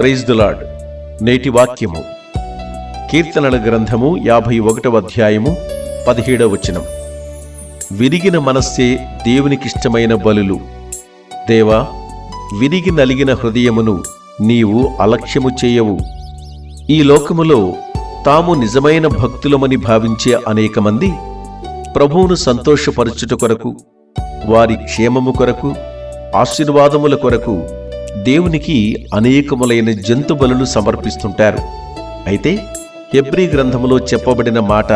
Praise the lord. నేటి వాక్యము కీర్తనల గ్రంథము 51వ అధ్యాయము 17వ వచనం. విరిగిన మనస్సే దేవునికిష్టమైన బలులు. దేవా, విరిగి నలిగిన హృదయమును నీవు అలక్ష్యము చేయవు. ఈ లోకములో తాము నిజమైన భక్తులమని భావించే అనేక మంది ప్రభువును సంతోషపరచుట కొరకు, వారి క్షేమము కొరకు, ఆశీర్వాదముల కొరకు దేవునికి అనేకములైన జంతు బలులు సమర్పిస్తుంటారు. అయితే హెబ్రీ గ్రంథములో చెప్పబడిన మాట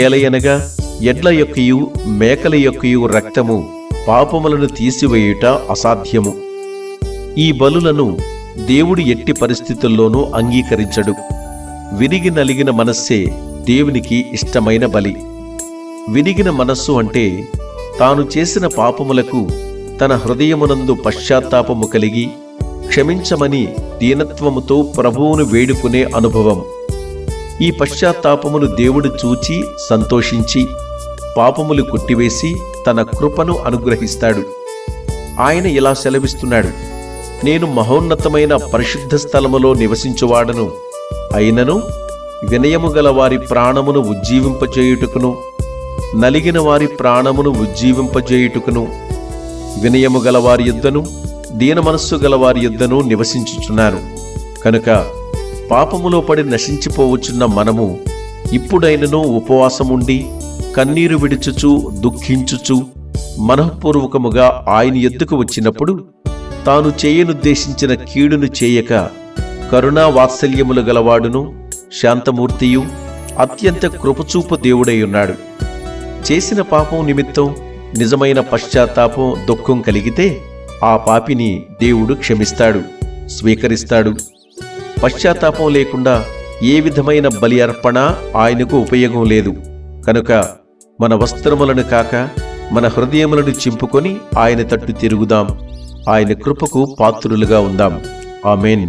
ఏలయనగా ఎడ్ల యొక్కయు మేకల యొక్కయు రక్తము పాపములను తీసివేయుట అసాధ్యము. ఈ బలులను దేవుడు ఎట్టి పరిస్థితుల్లోనూ అంగీకరించడు. విరిగి నలిగిన మనస్సే దేవునికి ఇష్టమైన బలి. విరిగిన మనస్సు అంటే తాను చేసిన పాపములకు తన హృదయమునందు పశ్చాత్తాపము కలిగి క్షమించమని దీనత్వముతో ప్రభువును వేడుకునే అనుభవం. ఈ పశ్చాత్తాపమును దేవుడు చూచి సంతోషించి పాపములు కొట్టివేసి తన కృపను అనుగ్రహిస్తాడు. ఆయన ఇలా సెలవిస్తున్నాడు: నేను మహోన్నతమైన పరిశుద్ధ స్థలములో నివసించువాడను, అయినను వినయము గల వారి ప్రాణమును ఉజ్జీవింపజేయుటకును, నలిగిన వారి ప్రాణమును ఉజ్జీవింపజేయుటకును, వినయము గలవారి యొద్దను దీన మనస్సు గలవారి యొద్దను నివసించుచున్నాను. కనుక పాపములో పడి నశించిపోవచ్చున్న మనము ఇప్పుడైనను ఉపవాసముండి కన్నీరు విడుచుచు దుఃఖించుచు మనఃపూర్వకముగా ఆయన యొద్దకు వచ్చినప్పుడు తాను చేయనుద్దేశించిన కీడును చేయక కరుణా వాత్సల్యములు గలవాడును శాంతమూర్తియు అత్యంత కృపచూపు దేవుడై ఉన్నాడు. చేసిన పాపం నిమిత్తం నిజమైన పశ్చాత్తాపం, దుఃఖం కలిగితే ఆ పాపిని దేవుడు క్షమిస్తాడు, స్వీకరిస్తాడు. పశ్చాత్తాపం లేకుండా ఏ విధమైన బలి అర్పణ ఆయనకు ఉపయోగం లేదు. కనుక మన వస్త్రములను కాక మన హృదయములను చింపుకొని ఆయన తట్టు తిరుగుదాం. ఆయన కృపకు పాత్రులుగా ఉందాం. ఆమేన్.